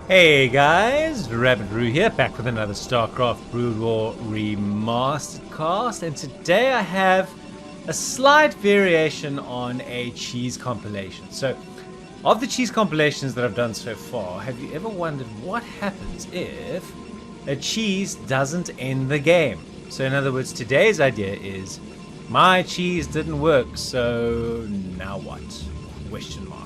Hey guys, Rabbit Roo here, back with another Starcraft Broodwar Remastered cast, and today I have a slight variation on a cheese compilation. So, of the cheese compilations that I've done so far, have you ever wondered what happens if a cheese doesn't end the game? So in other words, today's idea is, my cheese didn't work, so now what? Question mark.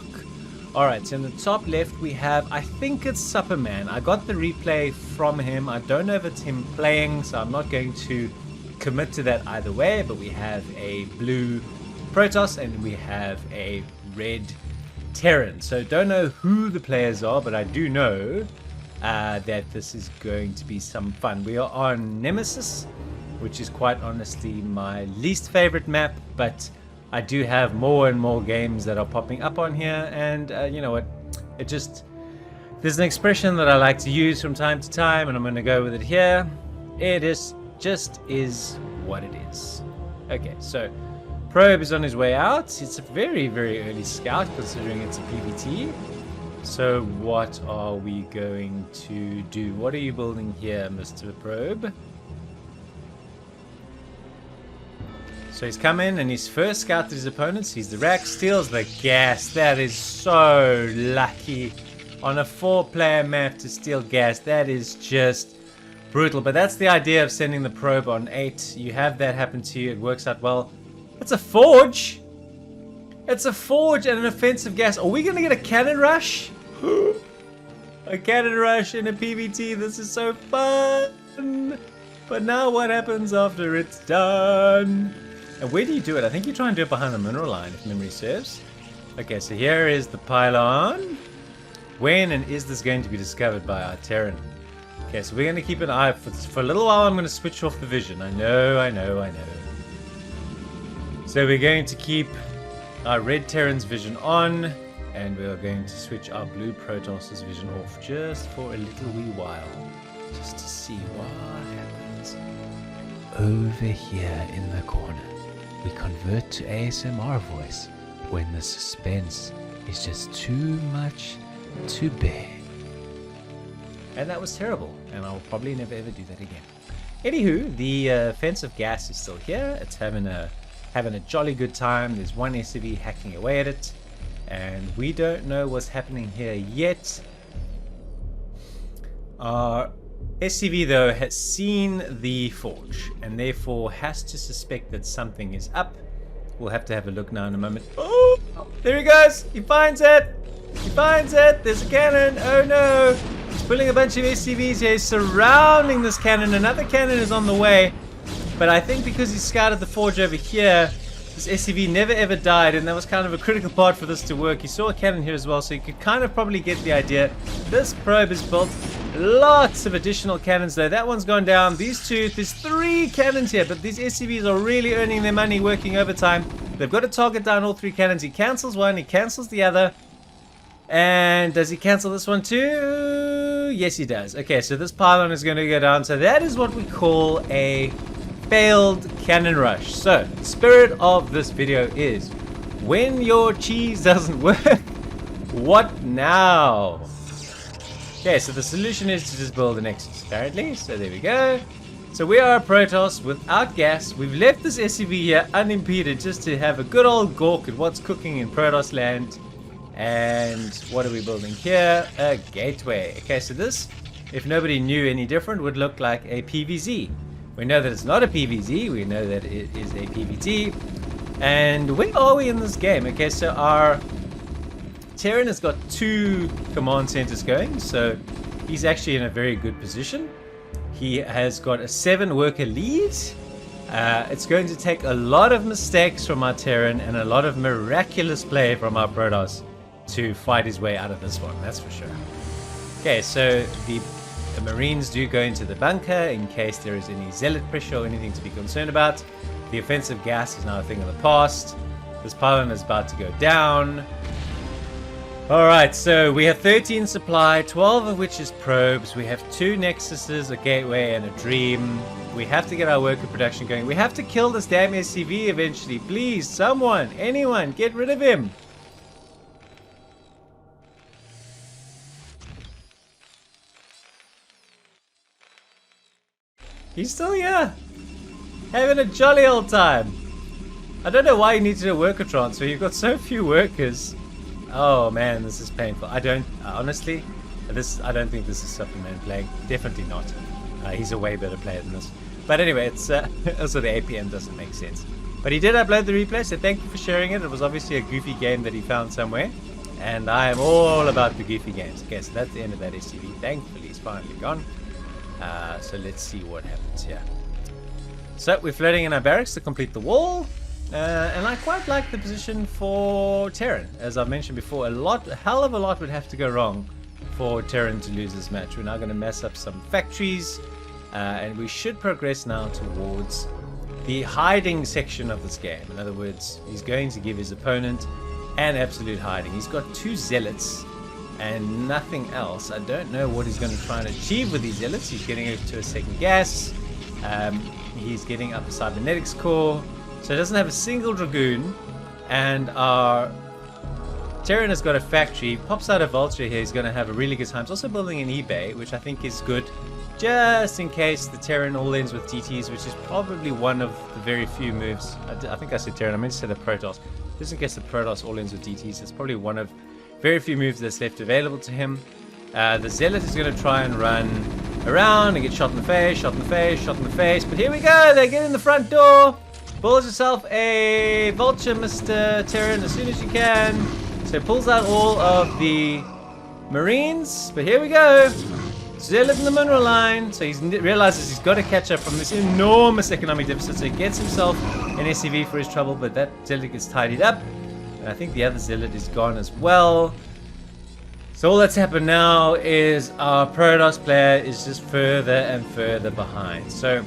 Alright, so in the top left we have, I think it's Supperman. I got the replay from him. I don't know if it's him playing, so I'm not going to commit to that either way. But we have a blue Protoss and we have a red Terran. So don't know who the players are, but I do know that this is going to be some fun. We are on Nemesis, which is quite honestly my least favorite map, but I do have more and more games that are popping up on here, and you know what, there's an expression that I like to use from time to time, and I'm going to go with it here. It is just is what it is. Okay, so Probe is on his way out. It's a very, very early scout considering it's a PvT. So what are we going to do? What are you building here, Mr. Probe? So he's come in and he's first scouted his opponents. He's the rack, steals the gas. That is so lucky. On a 4-player map to steal gas, that is just brutal. But that's the idea of sending the probe on 8. You have that happen to you, it works out well. It's a forge! It's a forge and an offensive gas. Are we going to get a cannon rush? A cannon rush in a PvT, this is so fun! But now what happens after it's done? And where do you do it? I think you try and do it behind the mineral line, if memory serves. Okay, so here is the pylon. When and is this going to be discovered by our Terran? Okay, so we're going to keep an eye for a little while. I'm going to switch off the vision. I know. So we're going to keep our red Terran's vision on, and we're going to switch our blue Protoss's vision off just for a little wee while, just to see what happens over here in the corner. We convert to ASMR voice when the suspense is just too much to bear. And that was terrible, and I'll probably never ever do that again. Anywho, the offensive gas is still here. It's having a jolly good time. There's one SCV hacking away at it, and we don't know what's happening here yet. Our SCV though has seen the forge and therefore has to suspect that something is up. We'll have to have a look now in a moment. Oh, there he goes. He finds it. He finds it. There's a cannon. Oh no. He's pulling a bunch of SCVs here. He's surrounding this cannon. Another cannon is on the way. But I think because he scouted the forge over here, this SCV never ever died, and that was kind of a critical part for this to work. He saw a cannon here as well, so you could kind of probably get the idea. This probe is built lots of additional cannons though. That one's gone down. These two, there's 3 cannons here, but these SCVs are really earning their money working overtime. They've got to target down all 3 cannons. He cancels one, he cancels the other. And does he cancel this one too? Yes, he does. Okay, so this pylon is going to go down. So that is what we call a failed cannon rush. So the spirit of this video is, when your cheese doesn't work, what now? Okay, so the solution is to just build an Nexus apparently. So there we go. So we are a Protoss without gas. We've left this SCV here unimpeded just to have a good old gawk at what's cooking in Protoss land. And what are we building here? A gateway. Okay, so this, if nobody knew any different, would look like a PVZ. We know that it's not a PVZ, we know that it is a PVT. And where are we in this game? Okay, so our Terran has got 2 command centers going, so he's actually in a very good position. He has got a 7 worker lead. It's going to take a lot of mistakes from our Terran and a lot of miraculous play from our Protoss to fight his way out of this one, that's for sure. Okay, so the Marines do go into the bunker in case there is any zealot pressure or anything to be concerned about. The offensive gas is now a thing of the past. This pylon is about to go down. Alright, so we have 13 supply, 12 of which is probes. We have 2 nexuses, a gateway and a dream. We have to get our worker production going. We have to kill this damn SCV eventually. Please, someone, anyone, get rid of him. He's still here. Having a jolly old time. I don't know why you need to do a worker transfer. You've got so few workers. Oh man, this is painful. I don't, honestly, I don't think this is Superman playing. Definitely not. He's a way better player than this. But anyway, it's also the APM doesn't make sense. But he did upload the replay, so thank you for sharing it. It was obviously a goofy game that he found somewhere. And I am all about the goofy games. Okay, so that's the end of that SCV. Thankfully, it's finally gone. So let's see what happens here. So we're floating in our barracks to complete the wall. And I quite like the position for Terran. As I've mentioned before, a hell of a lot would have to go wrong for Terran to lose this match. We're now going to mess up some factories, and we should progress now towards the hiding section of this game. In other words, he's going to give his opponent an absolute hiding. He's got 2 zealots and nothing else. I don't know what he's going to try and achieve with these zealots. He's getting it to a second gas. He's getting up a cybernetics core. So he doesn't have a single Dragoon, and our Terran has got a factory. He pops out a Vulture here. He's going to have a really good time. He's also building an eBay, which I think is good, just in case the Terran all ends with DTs, which is probably one of the very few moves. I think I said Terran. I meant to say the Protoss. Just in case the Protoss all ends with DTs, it's probably one of very few moves that's left available to him. The Zealot is going to try and run around and get shot in the face, shot in the face, shot in the face. But here we go. They get in the front door. Pulls yourself a Vulture, Mr. Terran, as soon as you can. So pulls out all of the Marines. But here we go. Zealot in the mineral line. So he realizes he's got to catch up from this enormous economic deficit. So he gets himself an SCV for his trouble, but that Zealot gets tidied up. And I think the other Zealot is gone as well. So all that's happened now is our Protoss player is just further and further behind. So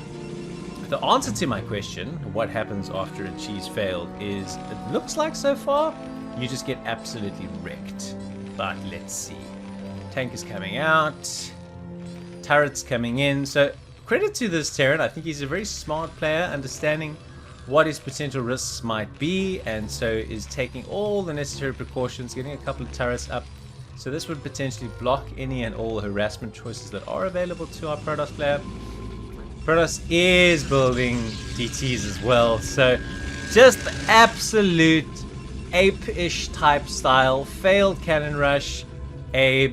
the answer to my question, what happens after a cheese failed, is it looks like so far you just get absolutely wrecked. But let's see. Tank is coming out. Turrets coming in. So credit to this Terran. I think he's a very smart player, understanding what his potential risks might be, and so is taking all the necessary precautions, getting a couple of turrets up. So this would potentially block any and all harassment choices that are available to our Protoss player. Protoss is building DTs as well, so just absolute ape-ish type style. Failed cannon rush, a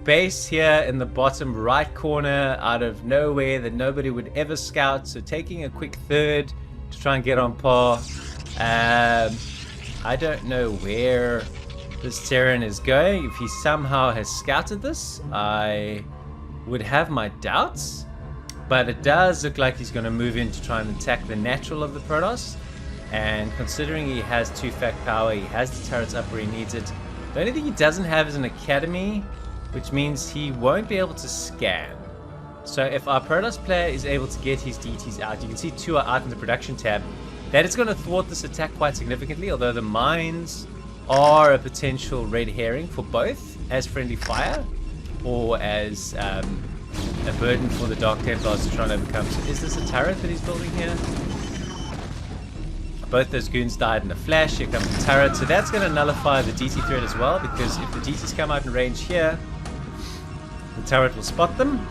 base here in the bottom right corner out of nowhere that nobody would ever scout, so taking a quick third to try and get on par. I don't know where this Terran is going. If he somehow has scouted this, I would have my doubts. But it does look like he's going to move in to try and attack the natural of the Protoss. And considering he has 2 fact power, he has the turrets up where he needs it. The only thing he doesn't have is an academy, which means he won't be able to scan. So if our Protoss player is able to get his DTs out, you can see 2 are out in the production tab. That is going to thwart this attack quite significantly, although the mines are a potential red herring for both, as friendly fire or as a burden for the Dark Templars to try and overcome. So is this a turret that he's building here? Both those goons died in a flash. Here comes the turret. So that's going to nullify the DT threat as well, because if the DTs come out in range here, the turret will spot them.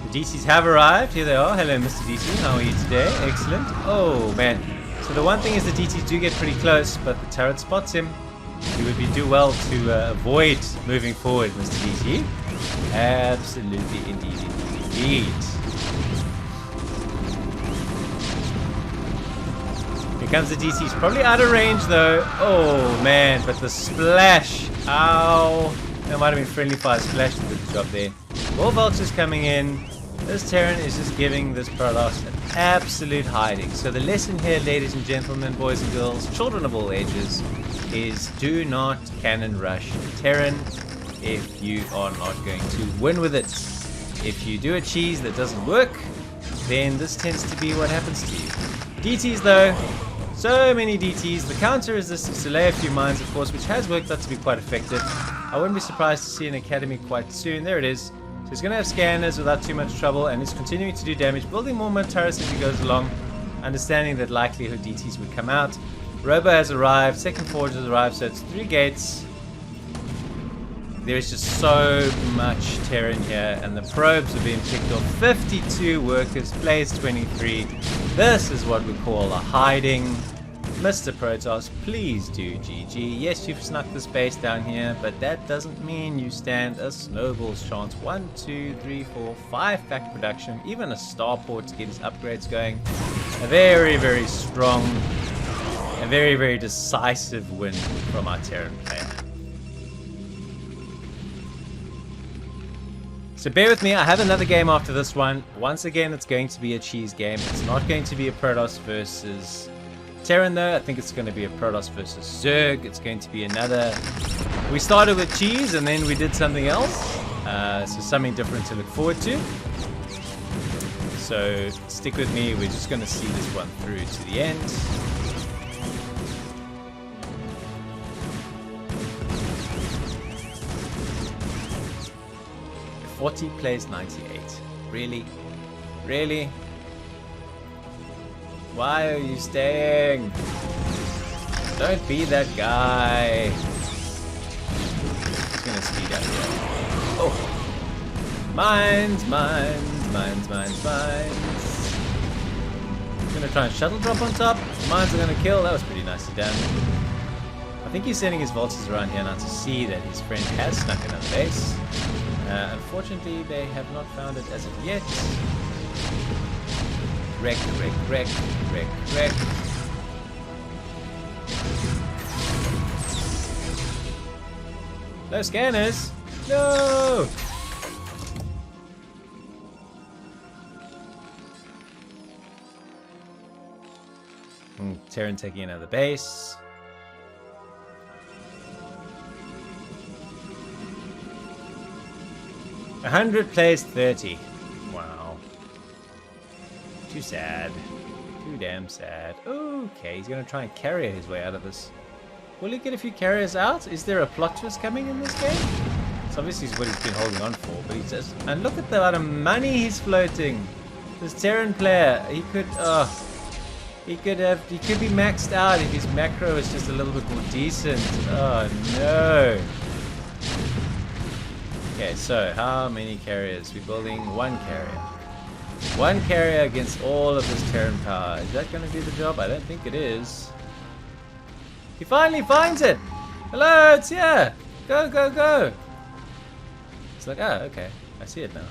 The DTs have arrived. Here they are. Hello, Mr. DT. How are you today? Excellent. Oh, man. So the one thing is the DTs do get pretty close, but the turret spots him. You would do well to avoid moving forward, Mr. DT. Absolutely, indeed. Here comes the DT. He's probably out of range, though. Oh, man. But the splash. Ow. That might have been friendly fire splash that did the job there. More vultures coming in. This Terran is just giving this Protoss an absolute hiding. So the lesson here, ladies and gentlemen, boys and girls, children of all ages, is do not cannon rush Terran if you are not going to win with it. If you do a cheese that doesn't work, then this tends to be what happens to you. DTs though, so many DTs. The counter resistance to lay a few mines, of course, which has worked out to be quite effective. I wouldn't be surprised to see an academy quite soon. There it is. So he's going to have scanners without too much trouble, and he's continuing to do damage, building more turrets as he goes along, understanding that likelihood DTs would come out. Robo has arrived, second forge has arrived, so it's 3 gates. there's just so much Terran here, and the probes are being picked off. 52 workers, plays 23. This is what we call a hiding. Mr. Protoss, please do GG. Yes, you've snuck the space down here, but that doesn't mean you stand a snowball's chance. 1, 2, 3, 4, 5 factory production, even a starport to get his upgrades going. A very, very strong, a very, very decisive win from our Terran player. So bear with me, I have another game after this one. Once again, it's going to be a cheese game. It's not going to be a Protoss versus Terran though. I think it's going to be a Protoss versus Zerg. It's going to be another... We started with cheese and then we did something else. So something different to look forward to. So stick with me, we're just going to see this one through to the end. 40 plays 98. Really? Really? Why are you staying? Don't be that guy. Just gonna speed up here. Oh! Mines, mines, mines, mines, mines. I'm gonna try and shuttle drop on top. Mines are gonna kill. That was pretty nicely done. I think he's sending his vultures around here now to see that his friend has snuck another base. Unfortunately, they have not found it as of yet. Wreck, wreck, wreck, wreck, wreck. No scanners! No! Terran taking another base. A 100 plays 30. Wow. Too sad. Too damn sad. Okay, he's gonna try and carrier his way out of this. Will he get a few carriers out? Is there a plot twist coming in this game? It's obviously what he's been holding on for, but he's just... And look at the amount of money he's floating. This Terran player, he could be maxed out if his macro is just a little bit more decent. Oh no. Okay, so how many carriers? We're building one carrier. One carrier against all of this Terran power. Is that going to do the job? I don't think it is. He finally finds it! Hello, it's here! Go, go, go! It's like, oh, okay. I see it now.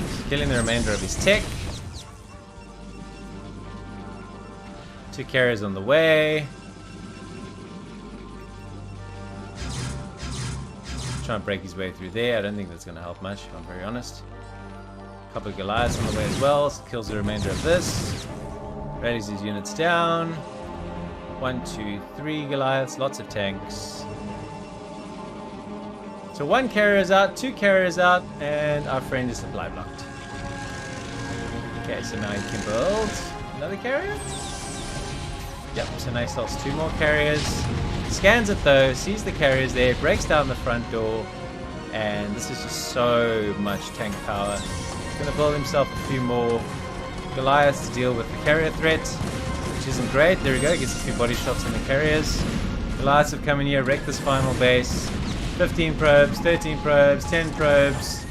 He's killing the remainder of his tech. 2 carriers on the way. Trying to break his way through there. I don't think that's going to help much, if I'm very honest. A couple of Goliaths on the way as well. Kills the remainder of this. Rallies his units down. 1, 2, 3 Goliaths. Lots of tanks. So 1 carrier is out, 2 carriers out, and our friend is supply blocked. Okay, so now he can build another carrier. Yep, so now he sells 2 more carriers. Scans it though, sees the carriers there, breaks down the front door, and this is just so much tank power. He's going to build himself a few more Goliaths to deal with the carrier threat, which isn't great. There we go, gets a few body shots on the carriers. Goliaths have come in here, wrecked this final base. 15 probes, 13 probes, 10 probes.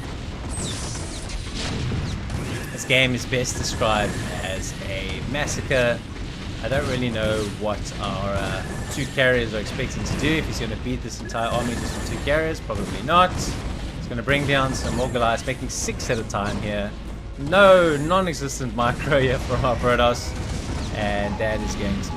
This game is best described as a massacre. I don't really know what our 2 carriers are expecting to do. If he's going to beat this entire army just with 2 carriers, probably not. He's going to bring down some more Goliaths, making 6 at a time here. No non-existent micro here from our Protoss. And that is going to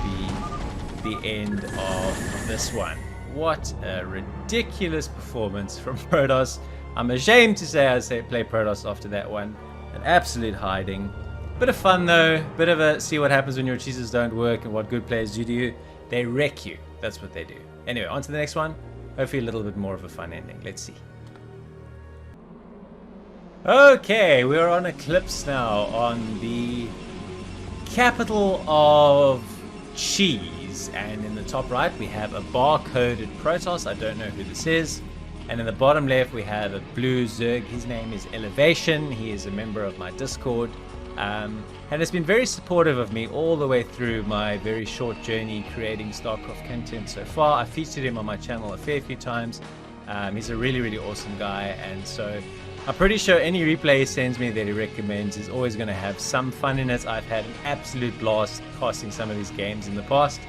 be the end of this one. What a ridiculous performance from Protoss. I'm ashamed to say I play Protoss after that one. An absolute hiding. Bit of fun though, bit of a see what happens when your cheeses don't work and what good players do. They wreck you. That's what they do. Anyway, on to the next one. Hopefully a little bit more of a fun ending. Let's see. Okay, we're on Eclipse now on the capital of cheese. And in the top right we have a bar-coded Protoss. I don't know who this is. And in the bottom left we have a blue Zerg. His name is Elevation. He is a member of my Discord. and has been very supportive of me all the way through my very short journey creating StarCraft content so far. I featured him on my channel a fair few times. He's a really, really awesome guy, and so I'm pretty sure any replay he sends me that he recommends is always going to have some fun in it. I've had an absolute blast casting some of his games in the past,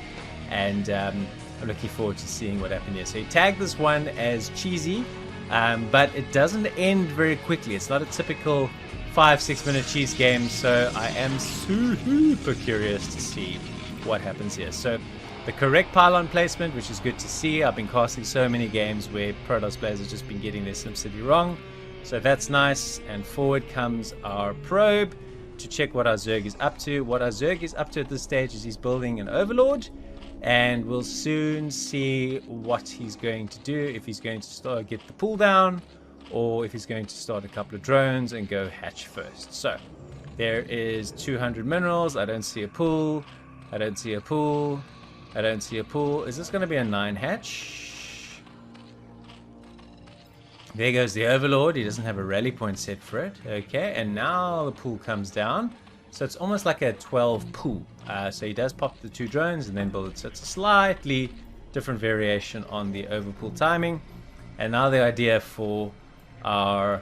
and I'm looking forward to seeing what happened here. So he tagged this one as cheesy, but it doesn't end very quickly. It's not a typical 5-6 minute cheese game, so I am super curious to see what happens here. So the correct pylon placement, which is good to see. I've been casting so many games where Protoss players have just been getting their SimCity wrong, so that's nice. And forward comes our probe to check what our Zerg is up to. What our Zerg is up to at this stage is he's building an Overlord, and we'll soon see what he's going to do, if he's going to get the pull down, or if he's going to start a couple of drones and go hatch first. So there is 200 minerals. I don't see a pool. I don't see a pool. I don't see a pool. Is this going to be a 9 hatch? There goes the Overlord. He doesn't have a rally point set for it. Okay, and now the pool comes down. So it's almost like a 12 pool. So he does pop the 2 drones and then build it. So it's a slightly different variation on the overpool timing. And now the idea for our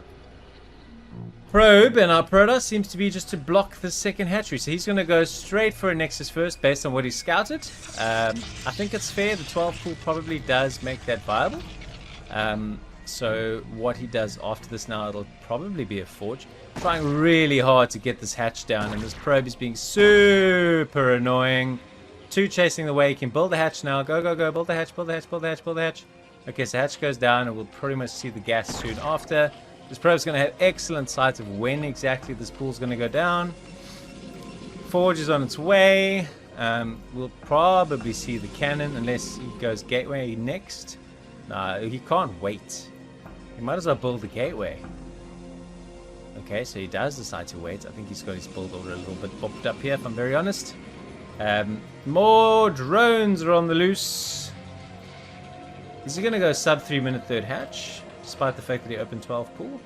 probe and our Protoss seems to be just to block the second hatchery. So he's going to go straight for a Nexus first based on what he scouted. I think it's fair. The 12 pool probably does make that viable. So what he does after this now, it'll probably be a forge. Trying really hard to get this hatch down, and this probe is being super annoying. 2 chasing the way. He can build the hatch now. Go, go, go. Build the hatch, build the hatch, build the hatch, build the hatch. Okay, so hatch goes down, and we'll pretty much see the gas soon after. This probe's going to have excellent sight of when exactly this pool's going to go down. Forge is on its way. We'll probably see the cannon unless he goes gateway next. Nah, he can't wait. He might as well build the gateway. Okay, so he does decide to wait. I think he's got his build order a little bit booked up here, if I'm very honest. More drones are on the loose. Is he going to go sub 3 minute third hatch, despite the fact that he opened 12 pool?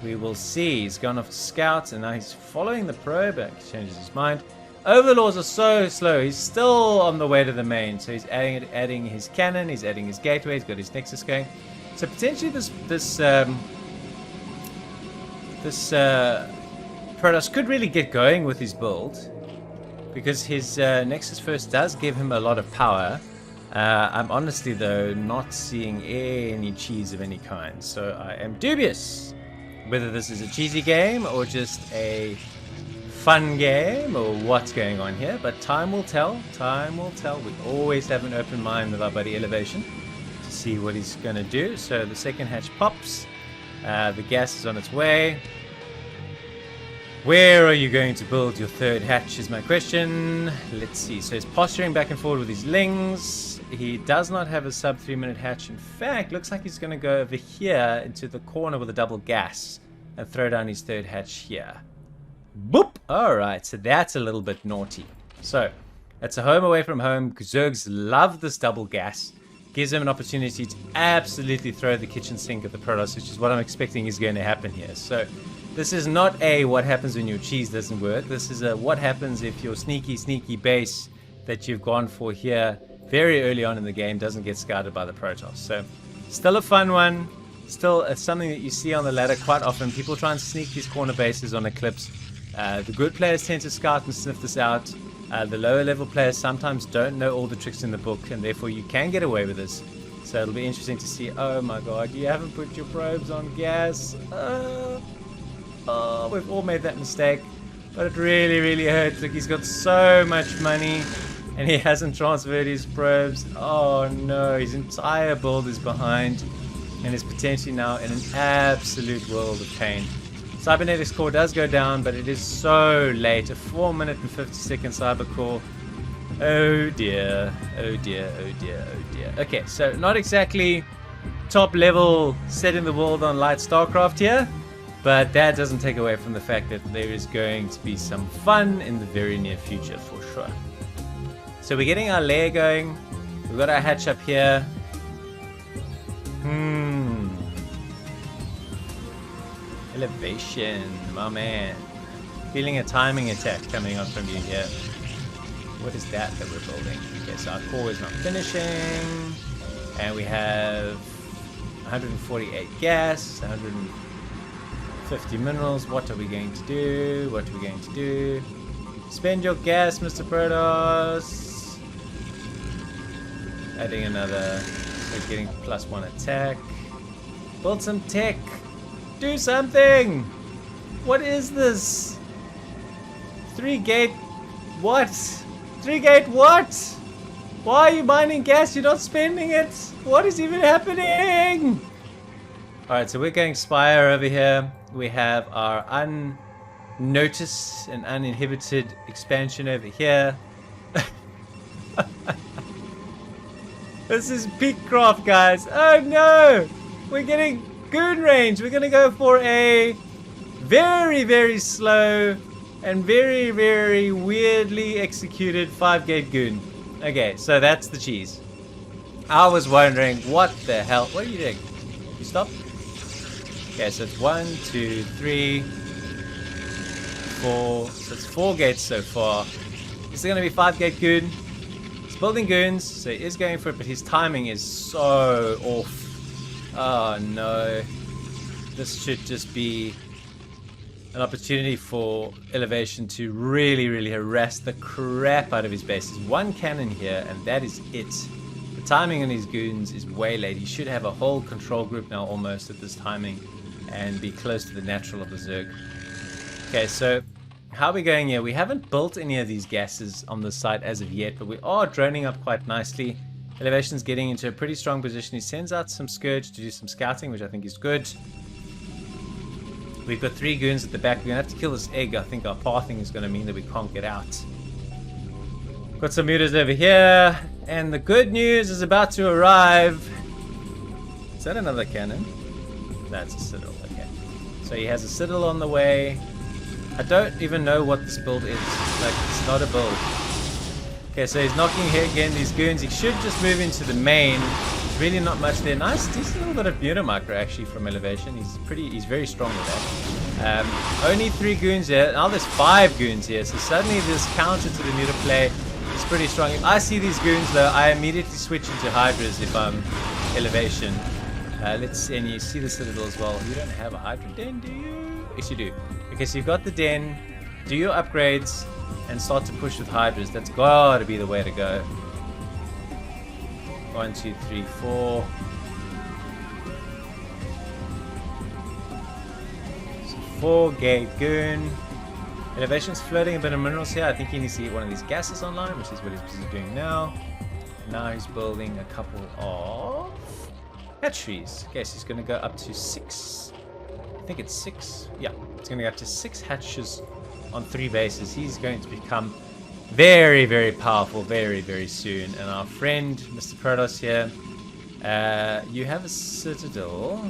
We will see. He's gone off to scout, and now he's following the probe. He changes his mind. Overlords are so slow. He's still on the way to the main, so he's adding his cannon. He's adding his gateway. He's got his nexus going. So potentially this Protoss could really get going with his build, because his nexus first does give him a lot of power. I'm honestly, though, not seeing any cheese of any kind, so I am dubious whether this is a cheesy game or just a fun game or what's going on here, but time will tell. Time will tell. We always have an open mind with our buddy Elevation to see what he's going to do. So the second hatch pops. The gas is on its way. Where are you going to build your third hatch is my question. Let's see. So he's posturing back and forward with his lings. He does not have a sub 3 minute hatch. In fact, looks like he's going to go over here into the corner with a double gas and throw down his third hatch here. Boop! Alright, so that's a little bit naughty. So, it's a home away from home. Zergs love this double gas. Gives them an opportunity to absolutely throw the kitchen sink at the Protoss, which is what I'm expecting is going to happen here. So, this is not a what happens when your cheese doesn't work. This is a what happens if your sneaky base that you've gone for here very early on in the game doesn't get scouted by the Protoss. So, still a fun one. Still something that you see on the ladder quite often. People try and sneak these corner bases on Eclipse. The good players tend to scout and sniff this out. The lower level players sometimes don't know all the tricks in the book, and therefore you can get away with this. So it'll be interesting to see. Oh my god, you haven't put your probes on gas. Oh, we've all made that mistake, but it really hurts. Look, he's got so much money and he hasn't transferred his probes. Oh no, his entire build is behind and is potentially now in an absolute world of pain. Cybernetics core does go down, but it is so late. A 4 minute and 50 second cyber core. Oh dear, oh dear, oh dear, oh dear. Okay, so not exactly top level setting the world on light StarCraft here, but that doesn't take away from the fact that there is going to be some fun in the very near future for sure. So we're getting our lair going. We've got our hatch up here. Elevation, my man. Feeling a timing attack coming on from you here. What is that we're building? Okay, so our core is not finishing. And we have 148 gas, 150 minerals. What are we going to do? What are we going to do? Spend your gas, Mr. Protoss. Adding another, so getting +1 attack. Build some tech. Do something. What is this? 3-gate. What? 3-gate what? Why are you mining gas? You're not spending it. What is even happening? Alright, so we're going Spire over here. We have our unnoticed and uninhibited expansion over here. This is peak craft, guys. Oh no! We're getting goon range. We're gonna go for a very, very slow and very, very weirdly executed 5-gate goon. Okay, so that's the cheese. I was wondering what the hell. What are you doing? You stop? Okay, so it's 1, 2, 3, 4. So it's 4 gates so far. Is there going to be 5-gate goon? He's building goons, so he is going for it, but his timing is so off. Oh no. This should just be an opportunity for Elevation to really, really harass the crap out of his base. There's 1 cannon here, and that is it. The timing on his goons is way late. He should have a whole control group now almost at this timing and be close to the natural of the Zerg. Okay, so how are we going here? We haven't built any of these gases on the site as of yet, but we are droning up quite nicely. Elevation's getting into a pretty strong position. He sends out some Scourge to do some scouting, which I think is good. We've got 3 goons at the back. We're going to have to kill this egg. I think our pathing is going to mean that we can't get out. Got some mutas over here. And the good news is about to arrive. Is that another cannon? That's a Citadel. Okay. So he has a Citadel on the way. I don't even know what this build is. Like, it's not a build. Okay, so he's knocking here again these goons. He should just move into the main. There's really not much there. Nice, decent little bit of Mutamicro actually from Elevation. He's very strong with that. Only 3 goons here. Now there's 5 goons here. So suddenly this counter to the Muta play is pretty strong. If I see these goons though, I immediately switch into Hydras if I'm Elevation. Let's see, and you see the Citadel as well. You don't have a Hydra den, do you? Yes, you do. Okay, so you've got the den. Do your upgrades and start to push with Hydras. That's gotta be the way to go. 1, 2, 3, 4. So 4-gate goon. Elevation's floating a bit of minerals here. I think he needs to get one of these gases online, which is what he's busy doing now. Now he's building a couple of hatcheries. Okay, so he's going to go up to 6. I think it's 6. Yeah, it's going to go up to 6 hatches on 3 bases. He's going to become very, very powerful very, very soon. And our friend, Mr. Protoss here, you have a Citadel.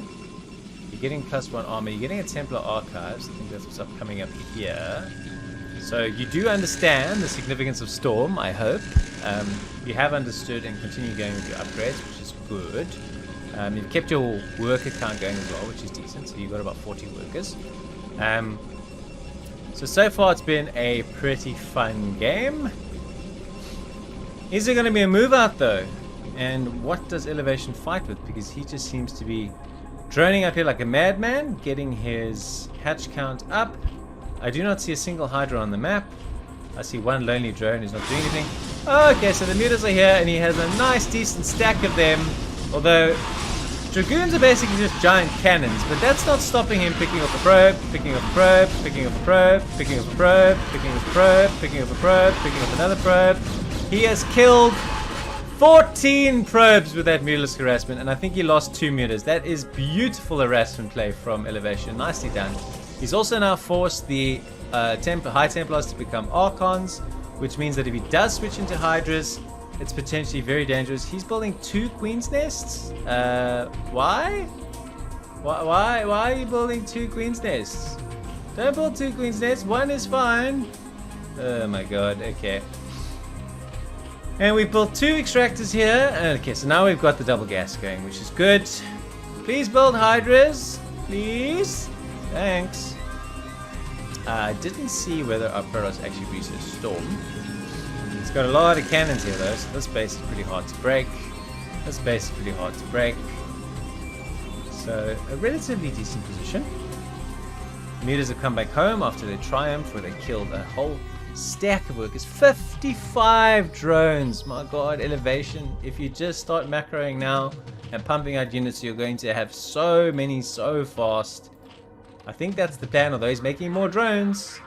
You're getting +1 armor. You're getting a Templar Archives. I think that's what's coming up here. So you do understand the significance of Storm, I hope. You have understood and continue going with your upgrades, which is good. You've kept your worker count going as well, which is decent. So you've got about 40 workers. So far it's been a pretty fun game. Is there going to be a move out though? And what does Elevation fight with? Because he just seems to be droning up here like a madman, getting his hatch count up. I do not see a single Hydra on the map. I see one lonely drone who's not doing anything. Okay, so the mutas are here and he has a nice decent stack of them. Although Dragoons are basically just giant cannons, but that's not stopping him picking up a probe, picking up a probe, picking up a probe, picking up a probe, picking up a probe, picking up a probe, picking up another probe. He has killed 14 probes with that mutalist harassment, and I think he lost 2 mutas. That is beautiful harassment play from Elevation. Nicely done. He's also now forced the High Templars to become Archons, which means that if he does switch into Hydras, it's potentially very dangerous. He's building 2 Queen's Nests. Why? Why are you building 2 Queen's Nests? Don't build 2 Queen's Nests. 1 is fine. Oh my god. Okay. And we've built 2 extractors here. Okay, so now we've got the double gas going, which is good. Please build Hydras. Please. Thanks. I didn't see whether our Protoss actually researched Storm. It's got a lot of cannons here though, so this base is pretty hard to break. This base is pretty hard to break. So, a relatively decent position. Mutas have come back home after their triumph where they killed a whole stack of workers. 55 drones! My god, elevation. If you just start macroing now and pumping out units, you're going to have so many so fast. I think that's the plan, although he's making more drones.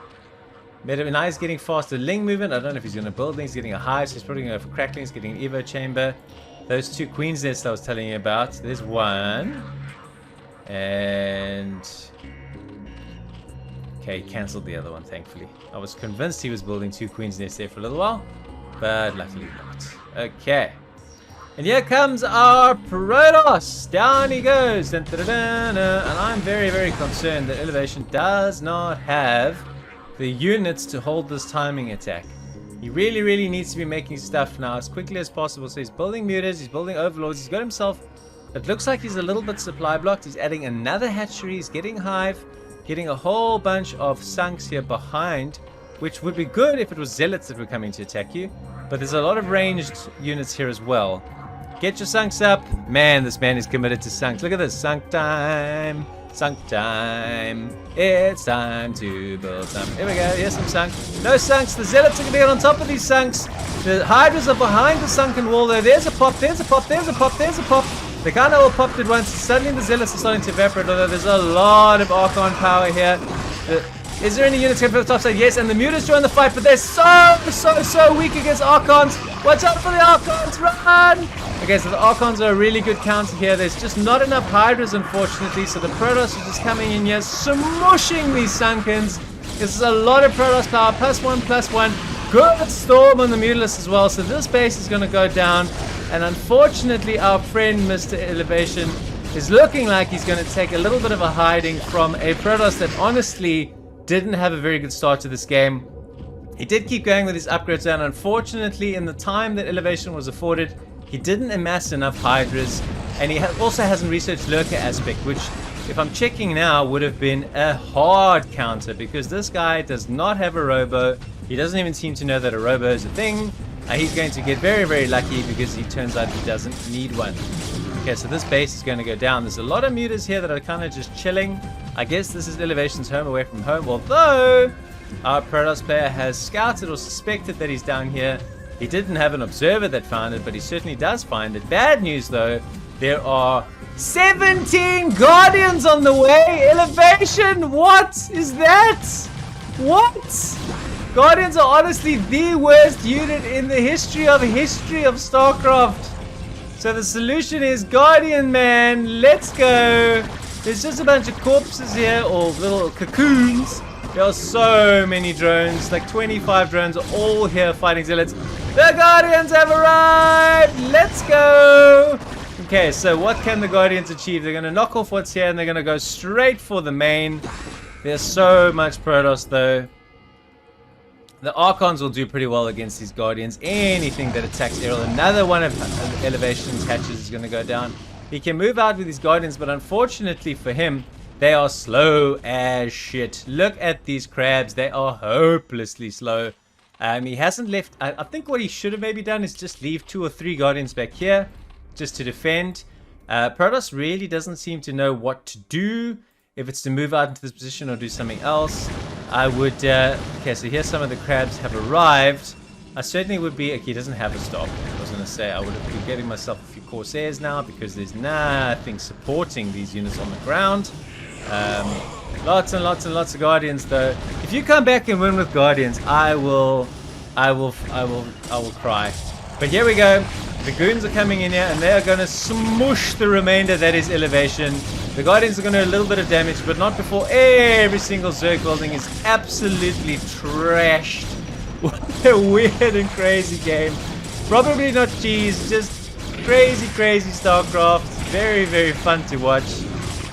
Now he's getting faster Ling movement. I don't know if he's going to build things. He's getting a hive, so he's probably going to go for cracklings, getting an Evo chamber. Those two Queen's Nests I was telling you about. There's one. And... okay, he cancelled the other one, thankfully. I was convinced he was building two Queen's Nests there for a little while, but luckily not. Okay. And here comes our Protoss. Down he goes. Dun, dun, dun, dun, dun. And I'm very, very concerned that Elevation does not have the units to hold this timing attack. He really, really needs to be making stuff now as quickly as possible. So he's building mutas, he's building overlords, he's got himself... it looks like he's a little bit supply blocked. He's adding another hatchery, he's getting hive, getting a whole bunch of sunks here behind, which would be good if it was zealots that were coming to attack you. But there's a lot of ranged units here as well. Get your sunks up. Man, this man is committed to sunks. Look at this. Sunk time. Sunk time. It's time to build some. Here we go. Here's some sunks. No sunks. The zealots are going to get on top of these sunks. The hydras are behind the sunken wall there. There's a pop. There's a pop. There's a pop. There's a pop. They kind of all popped at once. Suddenly the zealots are starting to evaporate, although there's a lot of Archon power here. Is there any units coming from the top side? Yes, and the mutas join the fight, but they're so weak against Archons. Watch out for the Archons, run! Okay, so the Archons are a really good counter here. There's just not enough Hydras, unfortunately, so the Protoss are just coming in here, smushing these Sunkens. This is a lot of Protoss power, +1/+1. Good Storm on the Mutalisk as well, so this base is going to go down. And unfortunately, our friend Mr. Elevation is looking like he's going to take a little bit of a hiding from a Protoss that honestly didn't have a very good start to this game. He did keep going with his upgrades, and unfortunately, in the time that Elevation was afforded, he didn't amass enough Hydras, and he also hasn't researched Lurker aspect, which, if I'm checking now, would have been a hard counter, because this guy does not have a robo. He doesn't even seem to know that a robo is a thing. He's going to get very, very lucky because he turns out he doesn't need one. Okay, so this base is going to go down. There's a lot of mutas here that are kind of just chilling. I guess this is Elevation's home away from home, although our Protoss player has scouted or suspected that he's down here. He didn't have an observer that found it, but he certainly does find it. Bad news, though. There are 17 Guardians on the way. Elevation, what is that? What? Guardians are honestly the worst unit in the history of StarCraft. So the solution is Guardian, man. Let's go. There's just a bunch of corpses here, or little cocoons. There are so many drones, like 25 drones are all here fighting zealots. The Guardians have arrived! Let's go! Okay, so what can the Guardians achieve? They're going to knock off what's here and they're going to go straight for the main. There's so much Protoss though. The Archons will do pretty well against these Guardians. Anything that attacks Errol, another one of Elevation's hatches is going to go down. He can move out with his Guardians, but unfortunately for him, they are slow as shit. Look at these crabs. They are hopelessly slow. He hasn't left... I think what he should have maybe done is just leave 2 or 3 Guardians back here just to defend. Protoss really doesn't seem to know what to do. If it's to move out into this position or do something else. I would... okay, so here some of the crabs have arrived. I certainly would be... okay, he doesn't have a stop. I was going to say I would have been getting myself a few Corsairs now because there's nothing supporting these units on the ground. Lots and lots and lots of Guardians though. If you come back and win with Guardians, I will cry. But here we go. The goons are coming in here and they are going to smush the remainder that is Elevation. The Guardians are going to do a little bit of damage, but not before every single Zerg building is absolutely trashed. What a weird and crazy game. Probably not cheese, just crazy, crazy StarCraft. Very, very fun to watch.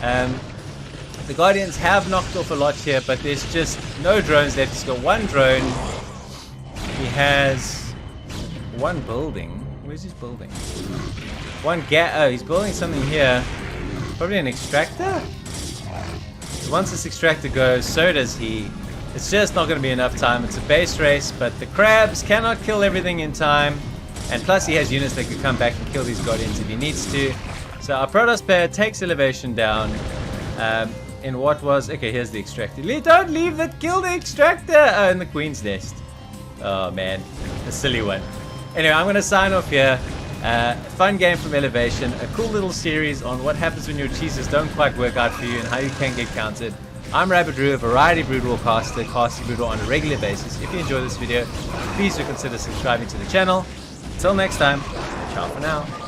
The Guardians have knocked off a lot here, but there's just no drones left. He's got 1 drone. He has 1 building. Where's his building? 1 oh, he's building something here. Probably an extractor? So once this extractor goes, so does he. It's just not going to be enough time. It's a base race, but the crabs cannot kill everything in time. And plus he has units that can come back and kill these guardians if he needs to. So our Protoss player takes elevation down in what was... Okay, here's the extractor. Don't leave that! Kill the extractor! Oh, in the Queen's Nest. Oh man, a silly one. Anyway, I'm going to sign off here. Fun game from Elevation. A cool little series on what happens when your cheeses don't quite work out for you and how you can get countered. I'm Rabbit a variety Broodwar caster, casting Broodwar on a regular basis. If you enjoyed this video, please do consider subscribing to the channel. Until next time, ciao for now.